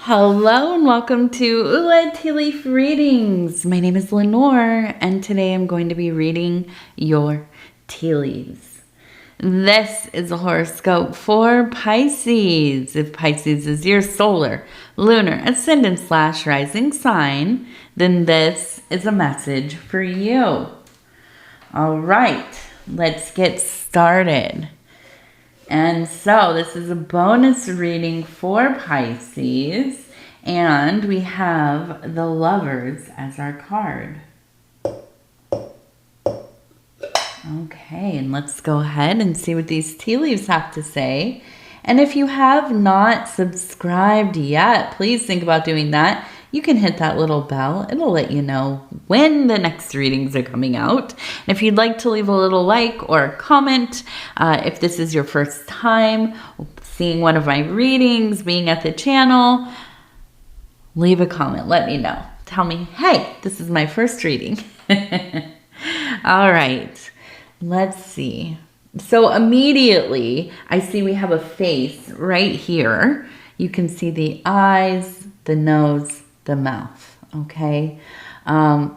Hello and welcome to Ula Tea Leaf Readings. My name is Lenor and today I'm going to be reading your tea leaves. This is a horoscope for Pisces. If Pisces is your solar, lunar, ascendant / rising sign, then this is a message for you. All right, let's get started. And so this is a bonus reading for Pisces, and we have the Lovers as our card. Okay, and let's go ahead and see what these tea leaves have to say. And if you have not subscribed yet, please think about doing that. You can hit that little bell. It'll let you know when the next readings are coming out. And if you'd like to leave a little like or a comment, if this is your first time seeing one of my readings, being at the channel, leave a comment. Let me know. Tell me, hey, this is my first reading. All right, let's see. So immediately, I see we have a face right here. You can see the eyes, the nose, the mouth, okay? I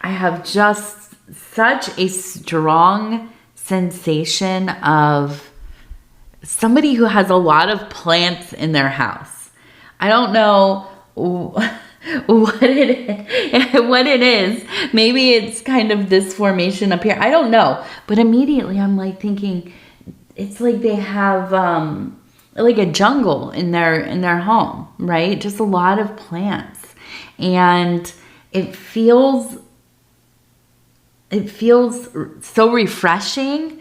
have just such a strong sensation of somebody who has a lot of plants in their house. I don't know what it is. Maybe it's kind of this formation up here. I don't know. But immediately I'm like thinking, it's like they have like a jungle in their home, right? Just a lot of plants. And it feels so refreshing.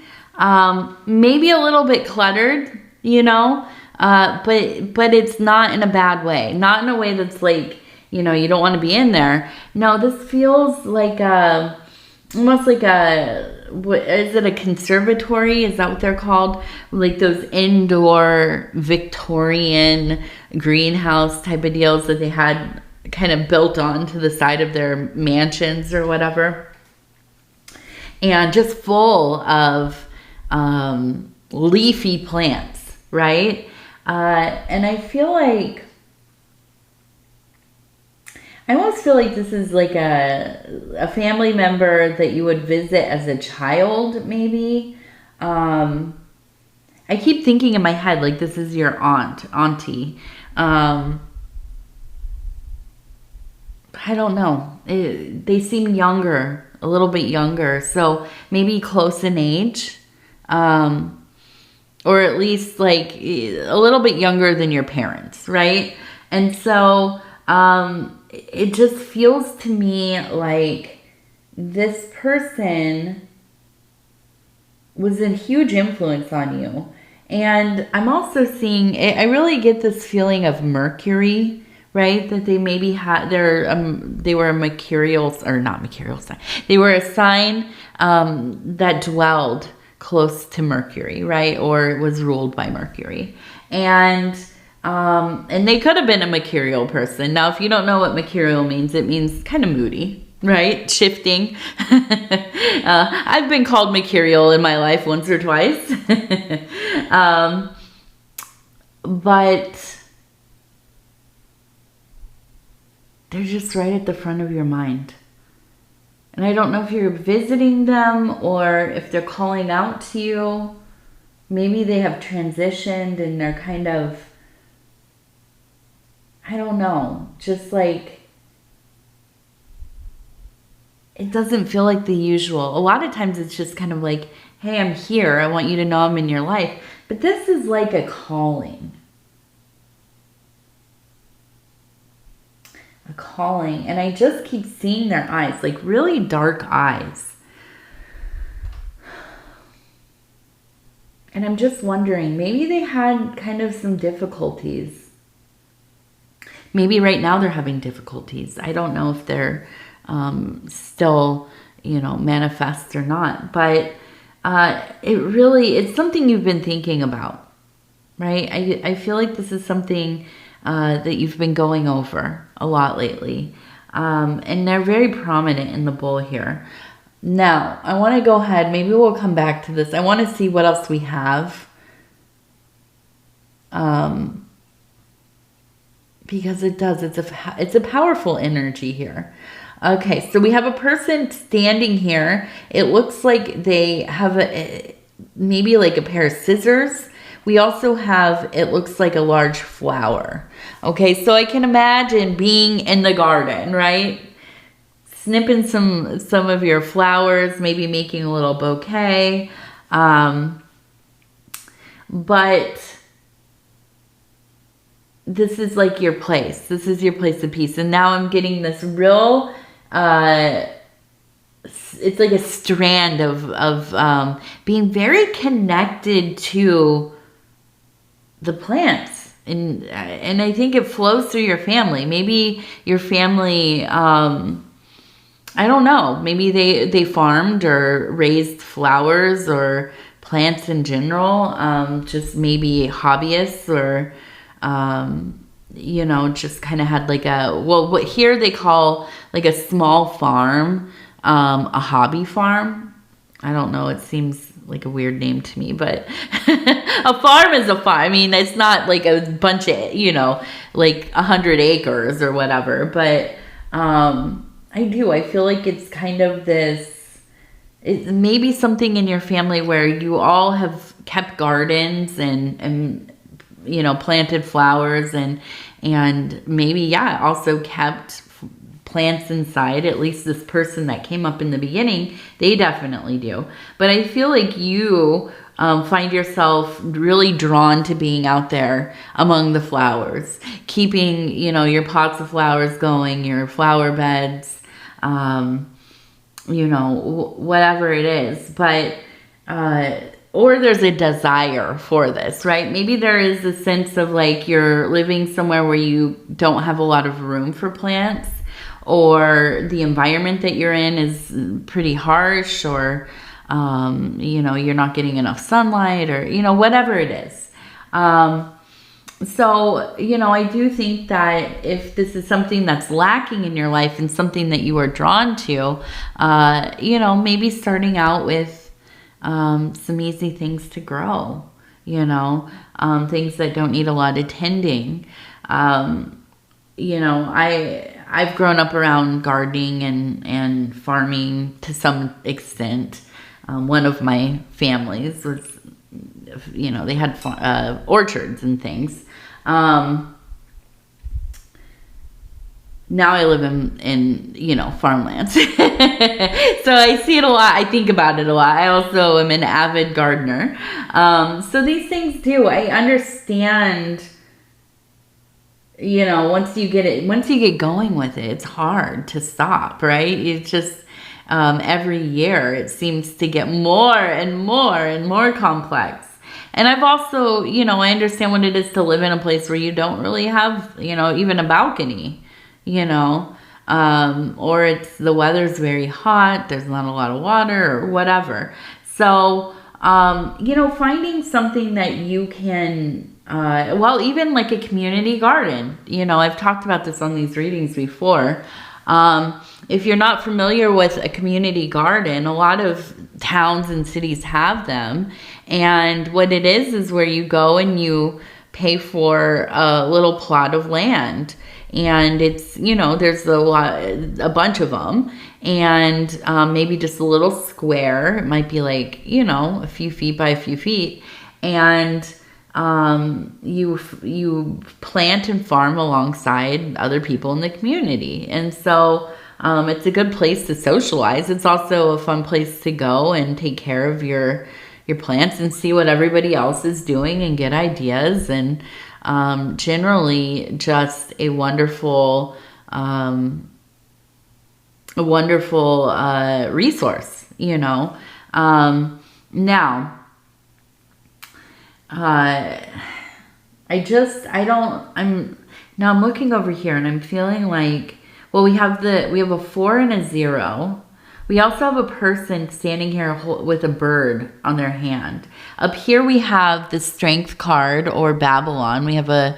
Maybe a little bit cluttered, you know, but it's not in a bad way. Not in a way that's like, you know, you don't want to be in there. No, this feels like almost like what is it, a conservatory? Is that what they're called? Like those indoor Victorian greenhouse type of deals that they had kind of built onto the side of their mansions or whatever. And just full of leafy plants, right? And I almost feel like this is like a family member that you would visit as a child, maybe. I keep thinking in my head, like this is your auntie. I don't know. They seem younger, a little bit younger. So maybe close in age. Or at least like a little bit younger than your parents, right? And so it just feels to me like this person was a huge influence on you. And I'm also seeing, I really get this feeling of Mercury, right? That they maybe had they were a mercurial, or not mercurial sign. They were a sign that dwelled close to Mercury, right? Or was ruled by Mercury. And they could have been a mercurial person. Now, if you don't know what mercurial means, it means kind of moody, right? Shifting. I've been called mercurial in my life once or twice. But they're just right at the front of your mind. And I don't know if you're visiting them or if they're calling out to you. Maybe they have transitioned and they're kind of, I don't know, just like, it doesn't feel like the usual. A lot of times it's just kind of like, hey, I'm here. I want you to know I'm in your life. But this is like a calling. A calling. And I just keep seeing their eyes, like really dark eyes. And I'm just wondering, maybe they had kind of some difficulties. Maybe right now they're having difficulties. I don't know if they're still, you know, manifest or not. But it's something you've been thinking about, right? I feel like this is something that you've been going over a lot lately. And they're very prominent in the bull here. Now, I want to go ahead. Maybe we'll come back to this. I want to see what else we have. because it does. It's a powerful energy here. Okay, so we have a person standing here. It looks like they have maybe like a pair of scissors. We also have, it looks like a large flower. Okay, so I can imagine being in the garden, right? Snipping some of your flowers, maybe making a little bouquet. But this is like your place. This is your place of peace. And now I'm getting this real, it's like a strand of being very connected to the plants. And I think it flows through your family. Maybe your family, I don't know, maybe they farmed or raised flowers or plants in general, just maybe hobbyists or, you know, just kind of had like what here they call like a small farm, a hobby farm. I don't know, it seems like a weird name to me, but a farm is a farm. I mean, it's not like a bunch of, you know, like 100 acres or whatever, but, I feel like it's kind of this, it's maybe something in your family where you all have kept gardens and you know, planted flowers and maybe, yeah, also kept plants inside. At least this person that came up in the beginning, they definitely do. But I feel like you find yourself really drawn to being out there among the flowers, keeping, you know, your pots of flowers going, your flower beds, you know, whatever it is, but, or there's a desire for this, right? Maybe there is a sense of like you're living somewhere where you don't have a lot of room for plants, or the environment that you're in is pretty harsh, or, you know, you're not getting enough sunlight, or, you know, whatever it is. So, you know, I do think that if this is something that's lacking in your life and something that you are drawn to, you know, maybe starting out with some easy things to grow, you know, things that don't need a lot of tending. You know, I've grown up around gardening and farming to some extent. One of my families was, you know, they had orchards and things. Now I live in you know, farmlands. So I see it a lot. I think about it a lot. I also am an avid gardener. So these things do, I understand, you know, once you get going with it, it's hard to stop, right? It's just, every year it seems to get more and more and more complex. And I've also, you know, I understand what it is to live in a place where you don't really have, you know, even a balcony, you know, or it's, the weather's very hot, there's not a lot of water or whatever. So, you know, finding something that you can, well, even like a community garden, you know, I've talked about this on these readings before. If you're not familiar with a community garden, a lot of towns and cities have them. And what it is where you go and you pay for a little plot of land. And it's, you know, there's a bunch of them. And maybe just a little square. It might be like, you know, a few feet by a few feet. And you plant and farm alongside other people in the community. And so it's a good place to socialize. It's also a fun place to go and take care of your plants and see what everybody else is doing and get ideas, and generally just a wonderful resource, you know. Now, I'm looking over here and I'm feeling like, well, we have a 4 and a 0. We also have a person standing here with a bird on their hand. Up here we have the Strength card, or Babylon. We have a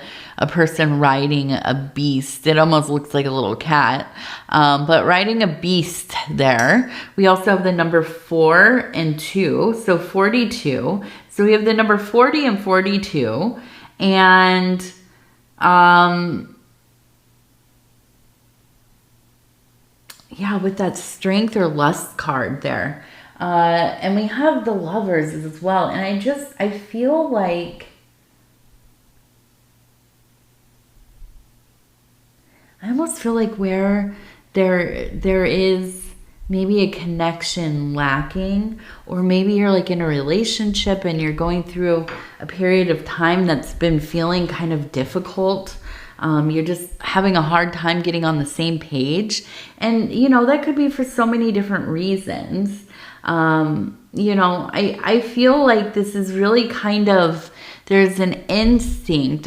person riding a beast. It almost looks like a little cat, but riding a beast there. We also have the number 4 and 2, so 42. So we have the number 40 and 42. And yeah, with that strength or lust card there. And we have the Lovers as well. And I feel like, I almost feel like where there is maybe a connection lacking, or maybe you're like in a relationship and you're going through a period of time that's been feeling kind of difficult. You're just having a hard time getting on the same page. And, you know, that could be for so many different reasons. You know, I feel like this is really kind of, there's an instinct,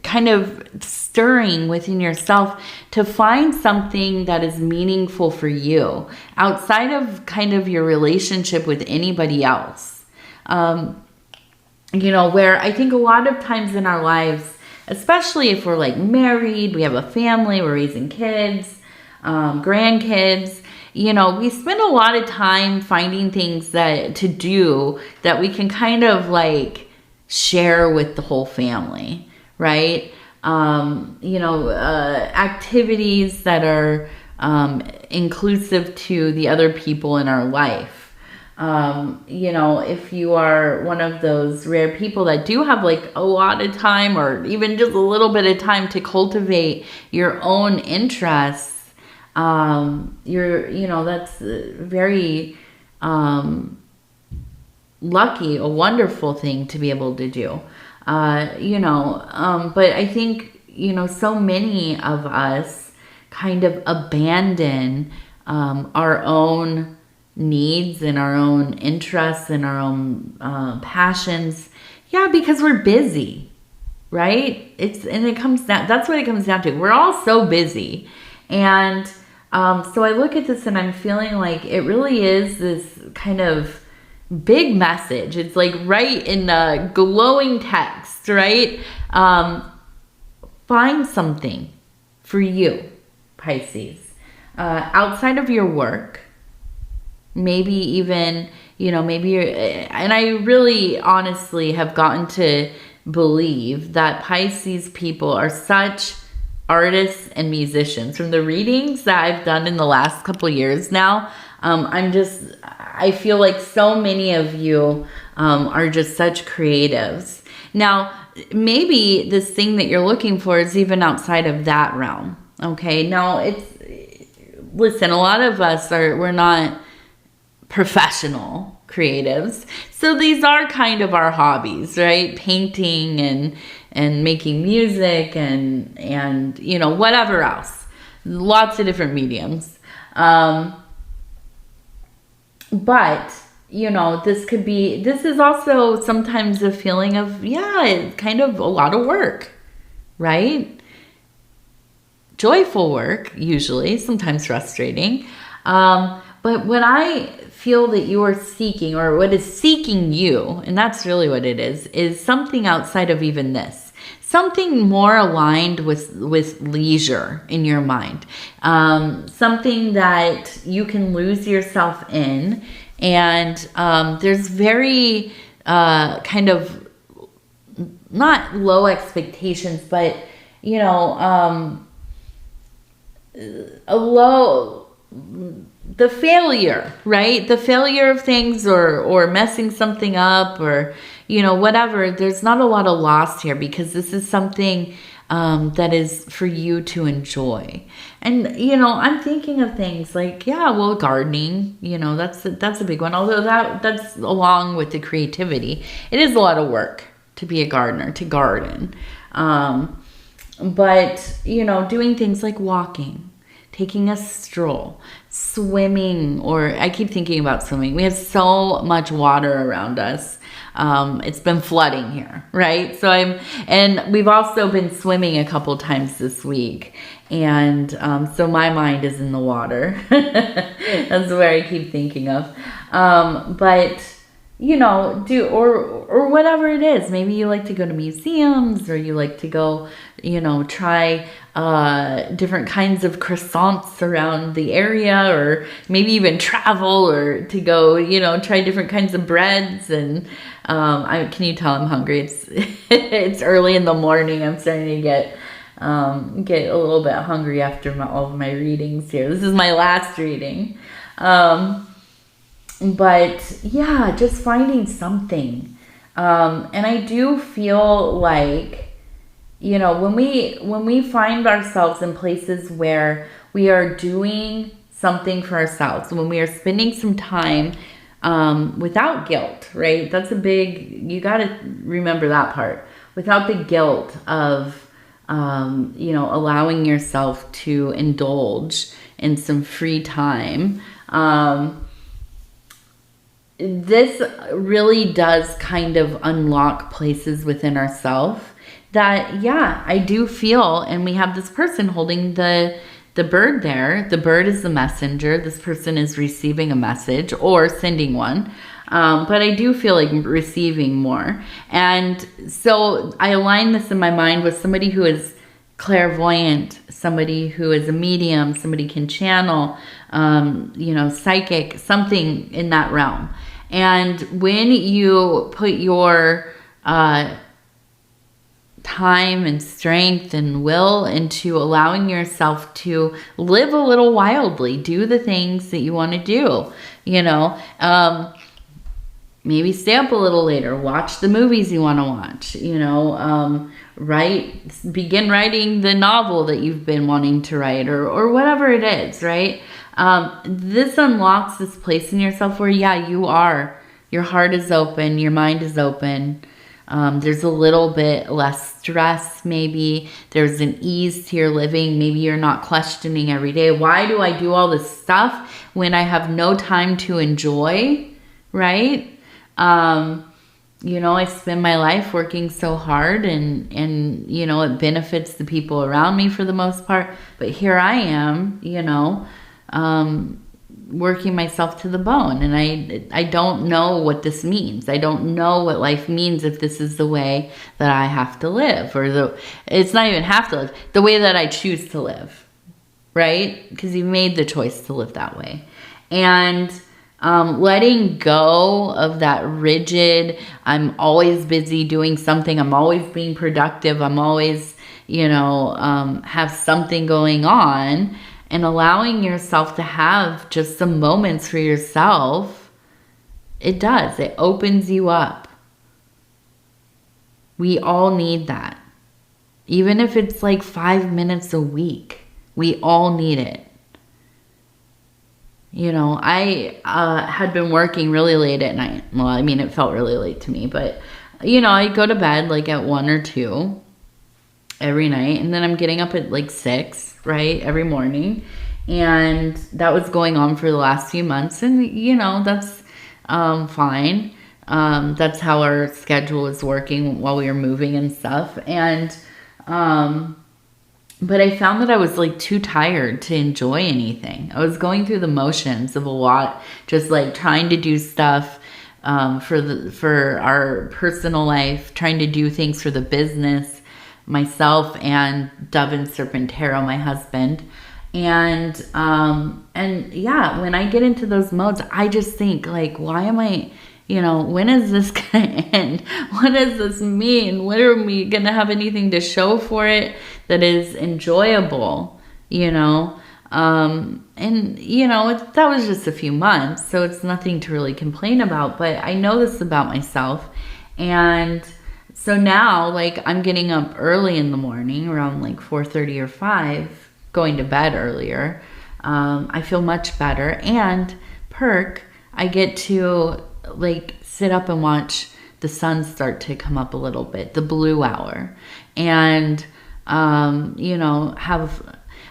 kind of stirring within yourself to find something that is meaningful for you outside of kind of your relationship with anybody else. You know, where I think a lot of times in our lives, especially if we're like married, we have a family, we're raising kids, grandkids, you know, we spend a lot of time finding things to do that we can kind of like share with the whole family, right? You know, activities that are inclusive to the other people in our life. You know, if you are one of those rare people that do have like a lot of time, or even just a little bit of time to cultivate your own interests, you know, that's very lucky, a wonderful thing to be able to do. You know, but I think, you know, so many of us kind of abandon our own needs and our own interests and our own passions. Yeah, because we're busy, right? It comes down, that's what it comes down to. We're all so busy. And so I look at this and I'm feeling like it really is this kind of big message. It's like right in the glowing text, right? Find something for you, Pisces, outside of your work. Maybe even, you know, maybe you're, and I really honestly have gotten to believe that Pisces people are such artists and musicians. From the readings that I've done in the last couple years now, I feel like so many of you are just such creatives. Now, maybe this thing that you're looking for is even outside of that realm. Okay, now listen, a lot of us we're not professional creatives. So these are kind of our hobbies, right? Painting and making music and you know, whatever else. Lots of different mediums. But, you know, this is also sometimes a feeling of, yeah, it's kind of a lot of work, right? Joyful work, usually, sometimes frustrating. But when I feel that you are seeking, or what is seeking you, and that's really what it is something outside of even this. Something more aligned with leisure in your mind. Something that you can lose yourself in. And there's very kind of not low expectations, but, you know, the failure, right? The failure of things, or messing something up, or, you know, whatever. There's not a lot of loss here, because this is something that is for you to enjoy. And, you know, I'm thinking of things like, yeah, well, gardening, you know, that's a big one. Although that's along with the creativity. It is a lot of work to be a gardener, to garden. But, you know, doing things like walking, taking a stroll, swimming, or I keep thinking about swimming. We have so much water around us. It's been flooding here, right? And we've also been swimming a couple times this week. And so my mind is in the water. That's where I keep thinking of. But, you know, or whatever it is. Maybe you like to go to museums, or you like to go, you know, try different kinds of croissants around the area, or maybe even travel, or to go, you know, try different kinds of breads. And can you tell I'm hungry? It's early in the morning. I'm starting to get get a little bit hungry after all of my readings here. This is my last reading. But yeah, just finding something. And I do feel like, you know, when we find ourselves in places where we are doing something for ourselves, when we are spending some time without guilt, right? That's a big, you got to remember that part. Without the guilt of, you know, allowing yourself to indulge in some free time. This really does kind of unlock places within ourselves that, yeah, I do feel, and we have this person holding the bird there. The bird is the messenger. This person is receiving a message or sending one. But I do feel like receiving more. And so I align this in my mind with somebody who is clairvoyant, somebody who is a medium, somebody can channel, you know, psychic, something in that realm. And when you put your time and strength and will into allowing yourself to live a little wildly, do the things that you want to do, you know, maybe stay up a little later, watch the movies you want to watch, you know, begin writing the novel that you've been wanting to write, or whatever it is, right? This unlocks this place in yourself where, yeah, your heart is open, your mind is open. There's a little bit less stress, maybe. There's an ease to your living. Maybe you're not questioning every day, why do I do all this stuff when I have no time to enjoy, right? You know, I spend my life working so hard and, you know, it benefits the people around me for the most part. But here I am, you know, working myself to the bone. And I don't know what this means. I don't know what life means if this is the way that I have to live, or it's not even have to live, the way that I choose to live, right? Because you made the choice to live that way. And letting go of that rigid, I'm always busy doing something, I'm always being productive, I'm always, you know, have something going on, and allowing yourself to have just some moments for yourself, it opens you up. We all need that. Even if it's like 5 minutes a week, we all need it. You know, I had been working really late at night. Well, I mean, it felt really late to me, but, you know, I go to bed like at 1 or 2 every night, and then I'm getting up at like 6, right, every morning. And that was going on for the last few months, and, you know, that's fine. That's how our schedule was working while we were moving and stuff. And but I found that I was like too tired to enjoy anything. I was going through the motions of a lot, just like trying to do stuff for our personal life, trying to do things for the business, myself and Dove and Serpent Tarot, my husband. And yeah, when I get into those modes, I just think like, why am I, you know, when is this going to end? What does this mean? When are we going to have anything to show for it that is enjoyable, you know? And, you know, that was just a few months, so it's nothing to really complain about. But I know this about myself. And so now, like, I'm getting up early in the morning, around like 4:30 or 5, going to bed earlier. I feel much better. And I get to like sit up and watch the sun start to come up a little bit, the blue hour. And, you know,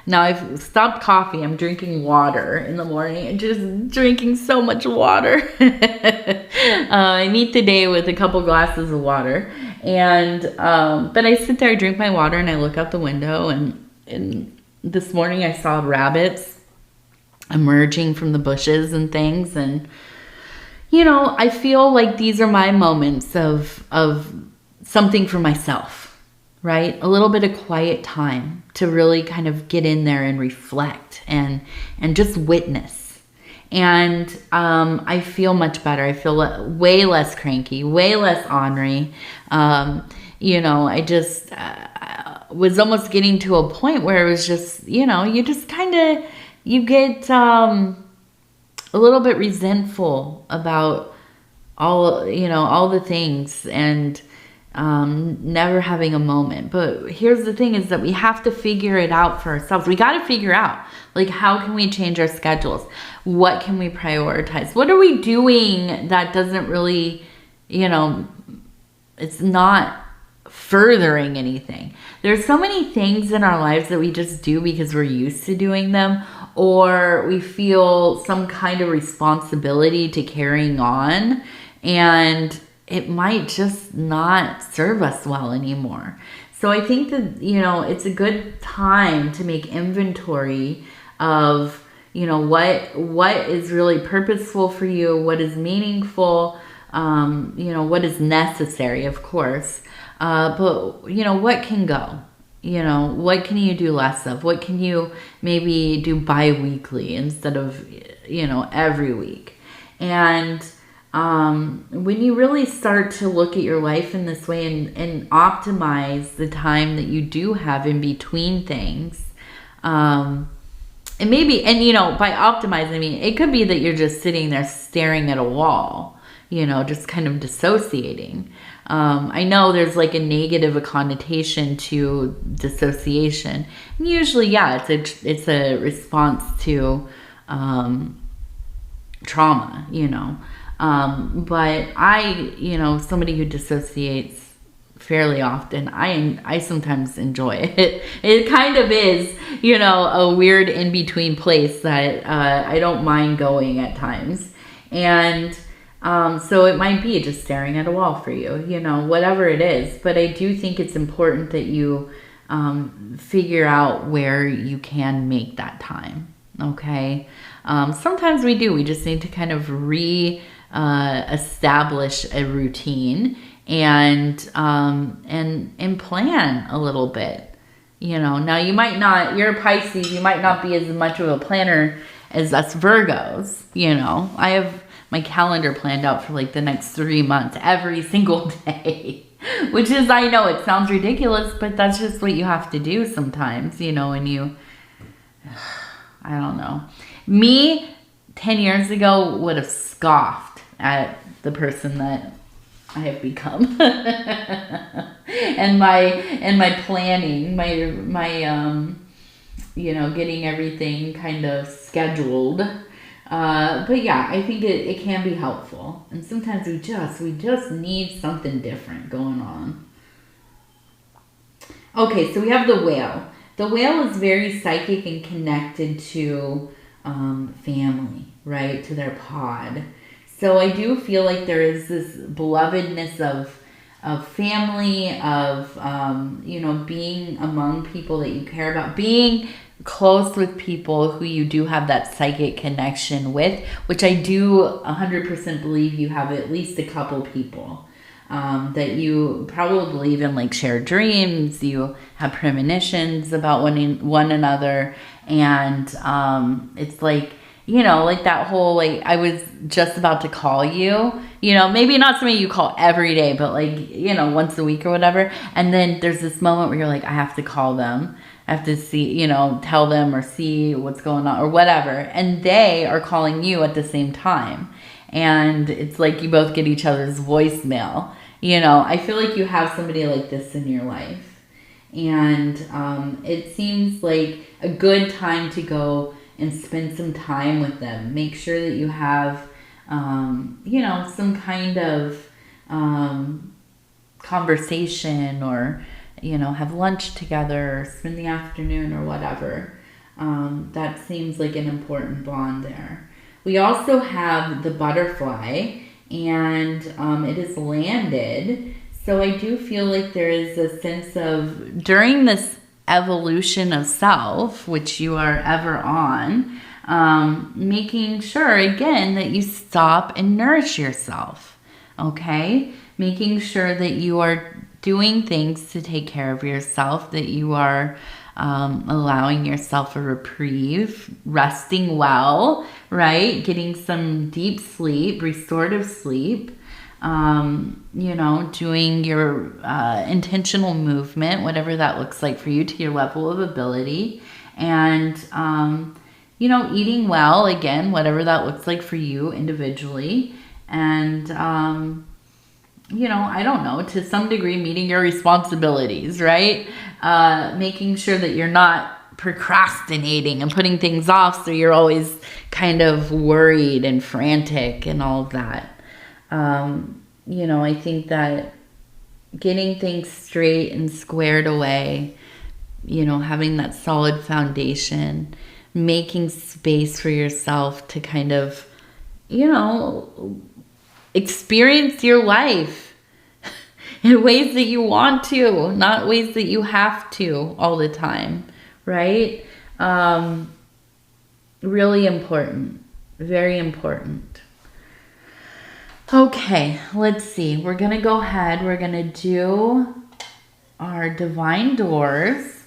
now I've stopped coffee. I'm drinking water in the morning and just drinking so much water. I meet the day with a couple glasses of water. And, but I sit there, I drink my water, and I look out the window, and this morning I saw rabbits emerging from the bushes and things. And, you know, I feel like these are my moments of something for myself, right? A little bit of quiet time to really kind of get in there and reflect and just witness. And I feel much better. I feel way less cranky, way less ornery. You know, I just, was almost getting to a point where it was just, you know, you just kind of, you get a little bit resentful about all, you know, all the things, and never having a moment. But here's the thing, is that we have to figure it out for ourselves. We got to figure out, like, how can we change our schedules? What can we prioritize? What are we doing that doesn't really, you know, it's not furthering anything? There's so many things in our lives that we just do because we're used to doing them, or we feel some kind of responsibility to carrying on, and it might just not serve us well anymore. So I think that, you know, it's a good time to make inventory of, you know, what is really purposeful for you, what is meaningful, you know, what is necessary, of course. But, you know, what can go? You know, what can you do less of? What can you maybe do bi-weekly instead of, you know, every week? And when you really start to look at your life in this way and optimize the time that you do have in between things, and maybe, and you know, by optimize, I mean, it could be that you're just sitting there staring at a wall, you know, just kind of dissociating. I know there's like a negative connotation to dissociation. And usually, yeah, it's a response to trauma, you know. But I, you know, somebody who dissociates fairly often, I sometimes enjoy it. It kind of is, you know, a weird in-between place that I don't mind going at times. And so it might be just staring at a wall for you, you know, whatever it is. But I do think it's important that you figure out where you can make that time, okay? Sometimes we do. We just need to kind of establish a routine and plan a little bit, you know. Now you might not, you're a Pisces, you might not be as much of a planner as us Virgos, you know. I have my calendar planned out for like the next 3 months, every single day, which is, I know it sounds ridiculous, but that's just what you have to do sometimes, you know, and you, I don't know. Me, 10 years ago, would have scoffed at the person that I have become. and my planning, my you know, getting everything kind of scheduled. But yeah, I think it can be helpful. And sometimes we just need something different going on. Okay, so we have the whale. The whale is very psychic and connected to family, right? To their pod. So I do feel like there is this belovedness of family, of, you know, being among people that you care about, being close with people who you do have that psychic connection with, which I do 100% believe you have at least a couple people that you probably even like share dreams, you have premonitions about one another, and it's like, you know, like that whole, like, I was just about to call you, you know, maybe not somebody you call every day, but like, you know, once a week or whatever. And then there's this moment where you're like, I have to call them. I have to see, you know, tell them or see what's going on or whatever. And they are calling you at the same time. And it's like you both get each other's voicemail. You know, I feel like you have somebody like this in your life. And it seems like a good time to go and spend some time with them. Make sure that you have, you know, some kind of conversation, or, you know, have lunch together, or spend the afternoon or whatever. That seems like an important bond there. We also have the butterfly, and it is landed. So I do feel like there is a sense of, during this evolution of self, which you are ever on, making sure, again, that you stop and nourish yourself, okay? Making sure that you are doing things to take care of yourself, that you are allowing yourself a reprieve, resting well, right? Getting some deep sleep, restorative sleep, you know, doing your intentional movement, whatever that looks like for you, to your level of ability. And, you know, eating well, again, whatever that looks like for you individually. And, you know, I don't know, to some degree, meeting your responsibilities, right? Making sure that you're not procrastinating and putting things off, so you're always kind of worried and frantic and all of that. You know, I think that getting things straight and squared away, you know, having that solid foundation, making space for yourself to kind of, you know, experience your life in ways that you want to, not ways that you have to all the time, right? Really important, very important. Okay, let's see. We're going to go ahead. We're going to do our divine doors.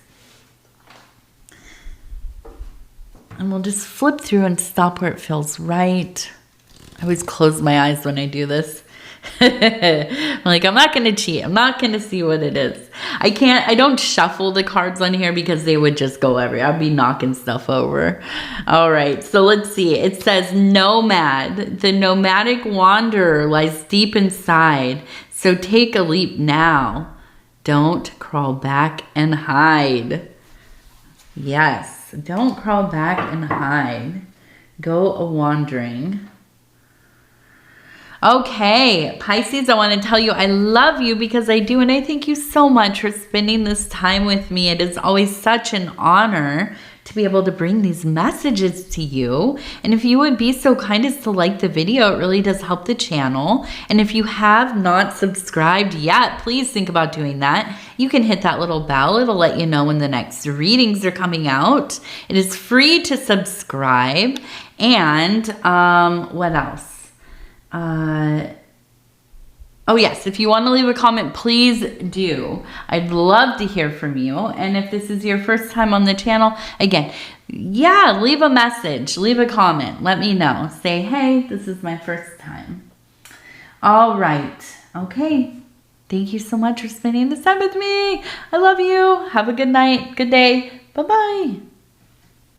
And we'll just flip through and stop where it feels right. I always close my eyes when I do this. I'm like, I'm not going to cheat. I'm not going to see what it is. I don't shuffle the cards on here because they would just go everywhere. I'd be knocking stuff over. All right, so let's see. It says nomad. The nomadic wanderer lies deep inside. So take a leap now. Don't crawl back and hide. Yes, don't crawl back and hide. Go a-wandering. Okay, Pisces, I want to tell you I love you because I do, and I thank you so much for spending this time with me. It is always such an honor to be able to bring these messages to you. And if you would be so kind as to like the video, it really does help the channel. And if you have not subscribed yet, please think about doing that. You can hit that little bell. It'll let you know when the next readings are coming out. It is free to subscribe. And what else? Oh yes, if you want to leave a comment, please do. I'd love to hear from you. And if this is your first time on the channel, again, yeah, leave a message, leave a comment, let me know. Say, hey, this is my first time. All right, okay. Thank you so much for spending this time with me. I love you. Have a good night, good day. Bye-bye.